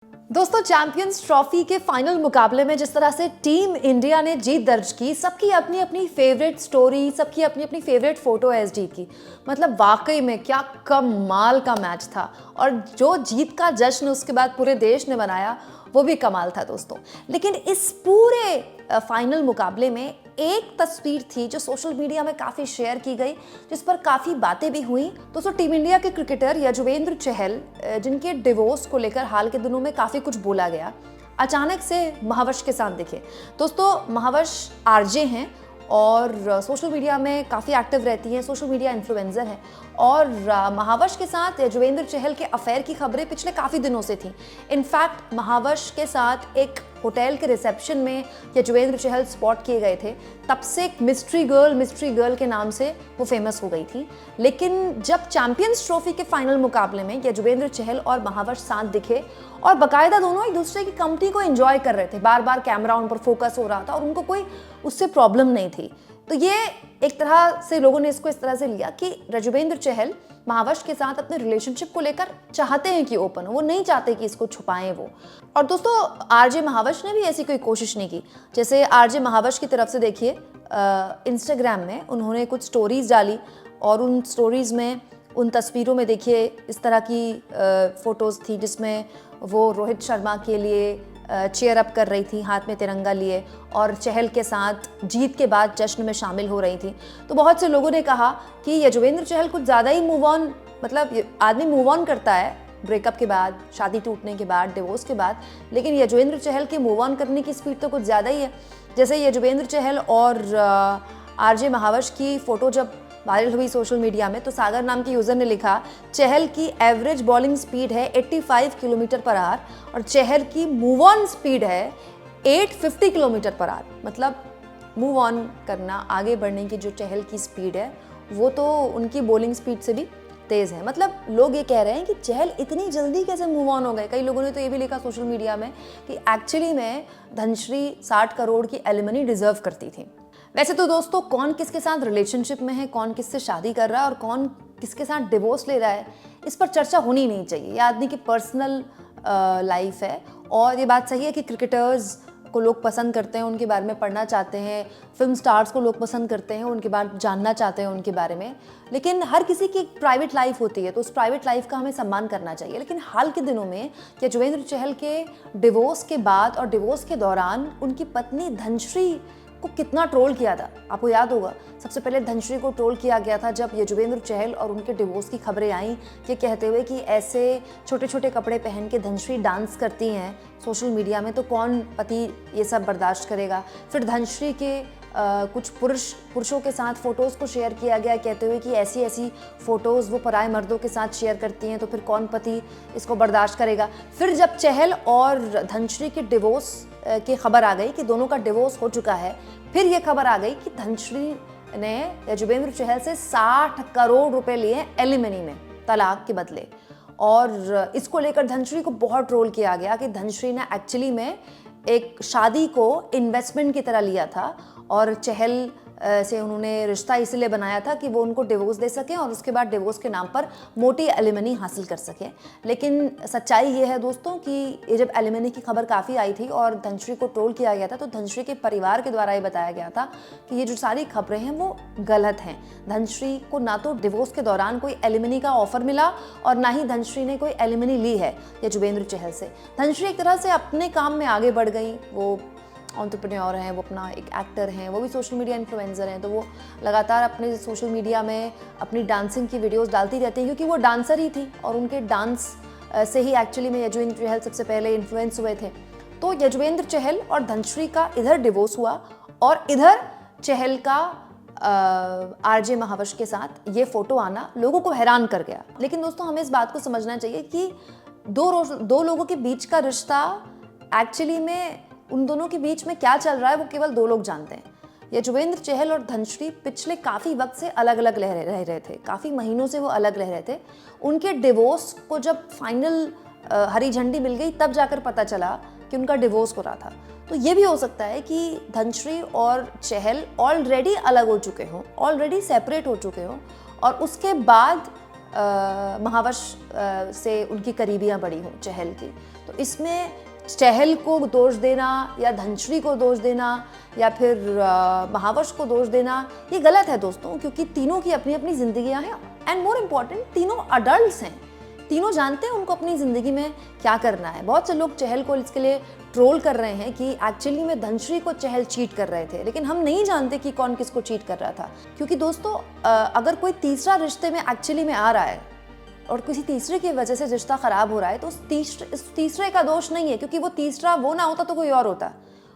दोस्तों, champions trophy के final मुकाबले में जिस तरह से टीम इंडिया ने जीत दर्ज की, सबकी अपनी अपनी फेवरेट स्टोरी, सबकी अपनी अपनी फेवरेट फोटो है इस जीत की। मतलब वाकई में क्या कमाल का मैच था और जो जीत का जश्न उसके बाद पूरे देश ने मनाया वो भी कमाल था दोस्तों। लेकिन इस पूरे फाइनल मुकाबले में एक तस्वीर थी जो सोशल मीडिया में काफ़ी शेयर की गई, जिस पर काफ़ी बातें भी हुई। दोस्तों, टीम इंडिया के क्रिकेटर यजुवेंद्र चहल, जिनके डिवोर्स को लेकर हाल के दिनों में काफ़ी कुछ बोला गया, अचानक से महावश के साथ दिखे। दोस्तों, महावश आरजे हैं और सोशल मीडिया में काफ़ी एक्टिव रहती हैं, सोशल मीडिया इन्फ्लुएंसर हैं और महावश के साथ यजुवेंद्र चहल के अफेयर की खबरें पिछले काफ़ी दिनों से थी। इनफैक्ट महावश के साथ एक होटल के रिसेप्शन में यजुवेंद्र चहल स्पॉट किए गए थे, तब से एक मिस्ट्री गर्ल के नाम से वो फेमस हो गई थी। लेकिन जब चैंपियंस ट्रॉफी के फाइनल मुकाबले में यजुवेंद्र चहल और महावश साथ दिखे और बाकायदा दोनों एक दूसरे की कंपनी को एंजॉय कर रहे थे, बार बार कैमरा उन पर फोकस हो रहा था और उनको कोई उससे प्रॉब्लम नहीं थी। तो ये एक तरह से लोगों ने इसको इस तरह से लिया कि यजुवेंद्र चहल महावश के साथ अपने रिलेशनशिप को लेकर चाहते हैं कि ओपन हो, वो नहीं चाहते कि इसको छुपाएं वो। और दोस्तों, आरजे महावश ने भी ऐसी कोई कोशिश नहीं की। जैसे आरजे महावश की तरफ से देखिए, इंस्टाग्राम में उन्होंने कुछ स्टोरीज डाली और उन स्टोरीज में, उन तस्वीरों में देखिए इस तरह की फ़ोटोज़ थी जिसमें वो रोहित शर्मा के लिए चेयर अप कर रही थी, हाथ में तिरंगा लिए, और चहल के साथ जीत के बाद जश्न में शामिल हो रही थी। तो बहुत से लोगों ने कहा कि यजुवेंद्र चहल कुछ ज़्यादा ही मूव ऑन, मतलब आदमी मूव ऑन करता है ब्रेकअप के बाद, शादी टूटने के बाद, डिवोर्स के बाद, लेकिन यजुवेंद्र चहल के मूव ऑन करने की स्पीड तो कुछ ज़्यादा ही है। जैसे यजुवेंद्र चहल और आरजे महावश की फ़ोटो जब वायरल हुई सोशल मीडिया में, तो सागर नाम के यूज़र ने लिखा, चहल की एवरेज बॉलिंग स्पीड है 85 किलोमीटर पर आवर और चहल की मूव ऑन स्पीड है 850 किलोमीटर पर आवर। मतलब मूव ऑन करना, आगे बढ़ने की जो चहल की स्पीड है वो तो उनकी बॉलिंग स्पीड से भी तेज़ है। मतलब लोग ये कह रहे हैं कि चहल इतनी जल्दी कैसे मूव ऑन हो गए। कई लोगों ने तो ये भी लिखा सोशल मीडिया में कि एक्चुअली में धनश्री 60 करोड़ की एलिमनी डिजर्व करती थी। वैसे तो दोस्तों, कौन किसके साथ रिलेशनशिप में है, कौन किससे शादी कर रहा है और कौन किसके साथ डिवोर्स ले रहा है, इस पर चर्चा होनी नहीं चाहिए। ये आदमी की पर्सनल लाइफ है और ये बात सही है कि क्रिकेटर्स को लोग पसंद करते हैं, उनके बारे में पढ़ना चाहते हैं, फिल्म स्टार्स को लोग पसंद करते हैं, उनके बारे में जानना चाहते हैं उनके बारे में। लेकिन हर किसी की एक प्राइवेट लाइफ होती है, तो उस प्राइवेट लाइफ का हमें सम्मान करना चाहिए। लेकिन हाल के दिनों में यजुवेंद्र चहल के डिवोर्स के बाद और डिवोर्स के दौरान उनकी पत्नी धनश्री को कितना ट्रोल किया था, आपको याद होगा। सबसे पहले धनश्री को ट्रोल किया गया था जब यजुवेंद्र चहल और उनके डिवोर्स की खबरें आईं, ये कहते हुए कि ऐसे छोटे छोटे कपड़े पहन के धनश्री डांस करती हैं सोशल मीडिया में, तो कौन पति ये सब बर्दाश्त करेगा। फिर धनश्री के कुछ पुरुषों के साथ फ़ोटोज़ को शेयर किया गया, कहते हुए कि ऐसी ऐसी फ़ोटोज़ वो पराए मर्दों के साथ शेयर करती हैं, तो फिर कौन पति इसको बर्दाश्त करेगा। फिर जब चहल और धनश्री के डिवोर्स की खबर आ गई कि दोनों का डिवोर्स हो चुका है, फिर ये खबर आ गई कि धनश्री ने यजुवेंद्र चहल से 60 करोड़ रुपए लिए एलिमनी में, तलाक के बदले। और इसको लेकर धनश्री को बहुत ट्रोल किया गया कि धनश्री ने एक्चुअली में एक शादी को इन्वेस्टमेंट की तरह लिया था और चहल से उन्होंने रिश्ता इसलिए बनाया था कि वो उनको डिवोर्स दे सकें और उसके बाद डिवोर्स के नाम पर मोटी एलिमनी हासिल कर सकें। लेकिन सच्चाई ये है दोस्तों कि ये जब एलिमनी की खबर काफ़ी आई थी और धनश्री को ट्रोल किया गया था, तो धनश्री के परिवार के द्वारा ये बताया गया था कि ये जो सारी खबरें हैं वो गलत हैं। धनश्री को ना तो डिवोर्स के दौरान कोई एलिमनी का ऑफर मिला और ना ही धनश्री ने कोई एलिमनी ली है यजुवेंद्र चहल से। धनश्री एक तरह से अपने काम में आगे बढ़ गई, वो एंटरप्रेन्योर हैं, वो अपना एक एक्टर हैं, वो भी सोशल मीडिया इन्फ्लुएंसर हैं, तो वो लगातार अपने सोशल मीडिया में अपनी डांसिंग की वीडियोस डालती रहती हैं क्योंकि वो डांसर ही थी और उनके डांस से ही एक्चुअली में यजुवेंद्र चहल सबसे पहले इन्फ्लुएंस हुए थे। तो यजुवेंद्र चहल और धनश्री का इधर डिवोर्स हुआ और इधर चहल का आरजे महावश के साथ ये फोटो आना लोगों को हैरान कर गया। लेकिन दोस्तों, हमें इस बात को समझना चाहिए कि दो लोगों के बीच का रिश्ता एक्चुअली में, उन दोनों के बीच में क्या चल रहा है वो केवल दो लोग जानते हैं। यजुवेंद्र चहल और धनश्री पिछले काफ़ी वक्त से अलग अलग रह रहे थे, काफ़ी महीनों से वो अलग रह रहे थे। उनके डिवोर्स को जब फाइनल हरी झंडी मिल गई तब जाकर पता चला कि उनका डिवोर्स हो रहा था। तो ये भी हो सकता है कि धनश्री और चहल ऑलरेडी अलग हो चुके हों, ऑलरेडी सेपरेट हो चुके हों और उसके बाद महावश से उनकी करीबियाँ बढ़ी हों चहल की। तो इसमें चहल को दोष देना या धनश्री को दोष देना या फिर महावश को दोष देना ये गलत है दोस्तों, क्योंकि तीनों की अपनी अपनी जिंदगियां हैं एंड मोर इम्पॉर्टेंट तीनों अडल्ट्स हैं, तीनों जानते हैं उनको अपनी ज़िंदगी में क्या करना है। बहुत से लोग चहल को इसके लिए ट्रोल कर रहे हैं कि एक्चुअली में धनश्री को चहल चीट कर रहे थे, लेकिन हम नहीं जानते कि कौन किसको चीट कर रहा था, क्योंकि दोस्तों अगर कोई तीसरा रिश्ते में एक्चुअली में आ रहा है और किसी तीसरे की वजह से रिश्ता ख़राब हो रहा है तो उस तीसरे का दोष नहीं है, क्योंकि वो तीसरा वो ना होता तो कोई और होता।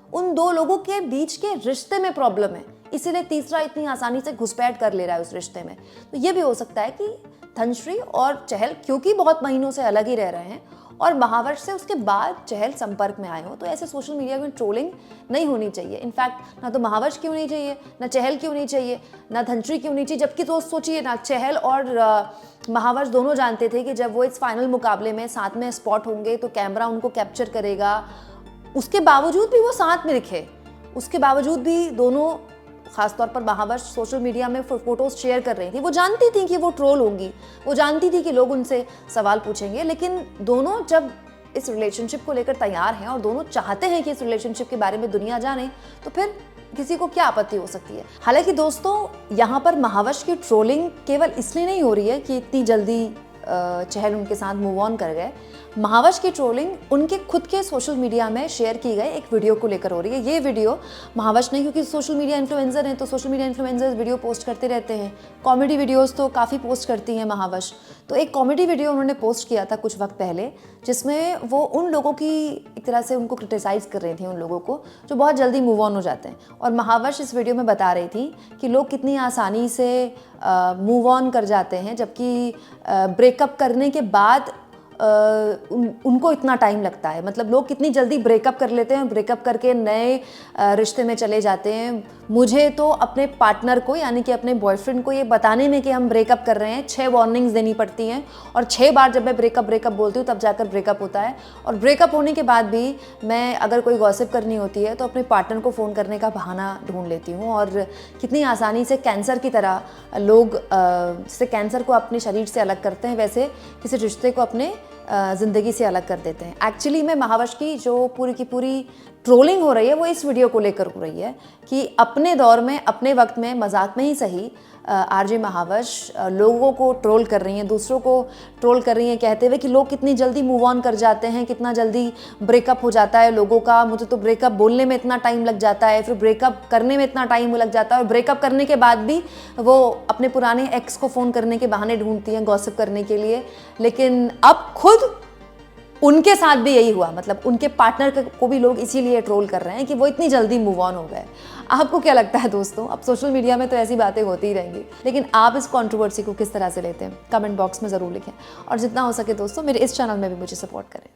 उन दो लोगों के बीच के रिश्ते में प्रॉब्लम है, इसीलिए तीसरा इतनी आसानी से घुसपैठ कर ले रहा है उस रिश्ते में। तो ये भी हो सकता है कि धनश्री और चहल क्योंकि बहुत महीनों से अलग ही रह रहे हैं और महावश से उसके बाद चहल संपर्क में आए हो, तो ऐसे सोशल मीडिया में ट्रोलिंग नहीं होनी चाहिए। इनफैक्ट ना तो महावश क्यों नहीं चाहिए, ना चहल क्यों नहीं चाहिए, ना धनश्री क्यों नहीं चाहिए, जबकि तो सोचिए ना चहल और महावश दोनों जानते थे कि जब वो इस फाइनल मुकाबले में साथ में स्पॉट होंगे तो कैमरा उनको कैप्चर करेगा। उसके बावजूद भी वो साथ में दिखे, उसके बावजूद भी दोनों, खासतौर पर महावश सोशल मीडिया में फोटोज शेयर कर रही थी। वो जानती थी कि वो ट्रोल होंगी, वो जानती थी कि लोग उनसे सवाल पूछेंगे, लेकिन दोनों जब इस रिलेशनशिप को लेकर तैयार हैं और दोनों चाहते हैं कि इस रिलेशनशिप के बारे में दुनिया जाने, तो फिर किसी को क्या आपत्ति हो सकती है। हालांकि दोस्तों यहाँ पर महावश की ट्रोलिंग केवल इसलिए नहीं हो रही है कि इतनी जल्दी चहल उनके साथ मूव ऑन कर गए। महावश की ट्रोलिंग उनके खुद के सोशल मीडिया में शेयर की गई एक वीडियो को लेकर हो रही है। ये वीडियो महावश ने, क्योंकि सोशल मीडिया इन्फ्लुएंसर हैं तो social media influencers video post करते रहते हैं, कॉमेडी वीडियोस तो काफ़ी पोस्ट करती हैं महावश। तो एक कॉमेडी वीडियो उन्होंने पोस्ट किया था कुछ वक्त पहले, जिसमें वो उन लोगों की एक तरह से उनको क्रिटिसाइज़ कर रही थी, उन लोगों को जो बहुत जल्दी मूव ऑन हो जाते हैं। और महावश इस वीडियो में बता रही थी कि लोग कितनी आसानी से मूव ऑन कर जाते हैं, जबकि ब्रेकअप करने के बाद उनको इतना टाइम लगता है। मतलब लोग कितनी जल्दी ब्रेकअप कर लेते हैं, ब्रेकअप करके नए रिश्ते में चले जाते हैं। मुझे तो अपने पार्टनर को, यानी कि अपने बॉयफ्रेंड को ये बताने में कि हम ब्रेकअप कर रहे हैं 6 वार्निंग्स देनी पड़ती हैं, और 6 बार जब मैं ब्रेकअप बोलती हूँ तब जाकर ब्रेकअप होता है। और ब्रेकअप होने के बाद भी मैं अगर कोई गॉसिप करनी होती है तो अपने पार्टनर को फ़ोन करने का बहाना ढूंढ लेती हूँ। और कितनी आसानी से कैंसर की तरह लोग जैसे कैंसर को अपने शरीर से अलग करते हैं, वैसे किसी रिश्ते को अपने ज़िंदगी से अलग कर देते हैं। एक्चुअली में महावश की जो पूरी की पूरी ट्रोलिंग हो रही है वो इस वीडियो को लेकर हो रही है कि अपने दौर में, अपने वक्त में, मजाक में ही सही, आरजे महावश लोगों को ट्रोल कर रही हैं, दूसरों को ट्रोल कर रही हैं, कहते हुए कि लोग कितनी जल्दी मूव ऑन कर जाते हैं, कितना जल्दी ब्रेकअप हो जाता है लोगों का। मुझे तो ब्रेकअप बोलने में इतना टाइम लग जाता है, फिर ब्रेकअप करने में इतना टाइम लग जाता है, और ब्रेकअप करने के बाद भी वो अपने पुराने एक्स को फ़ोन करने के बहाने ढूंढती हैं गॉसिप करने के लिए। लेकिन अब खुद उनके साथ भी यही हुआ, मतलब उनके पार्टनर को भी लोग इसीलिए ट्रोल कर रहे हैं कि वो इतनी जल्दी मूव ऑन हो गए। आपको क्या लगता है दोस्तों? अब सोशल मीडिया में तो ऐसी बातें होती ही रहेंगी, लेकिन आप इस कंट्रोवर्सी को किस तरह से लेते हैं कमेंट बॉक्स में ज़रूर लिखें, और जितना हो सके दोस्तों मेरे इस चैनल में भी मुझे सपोर्ट करें।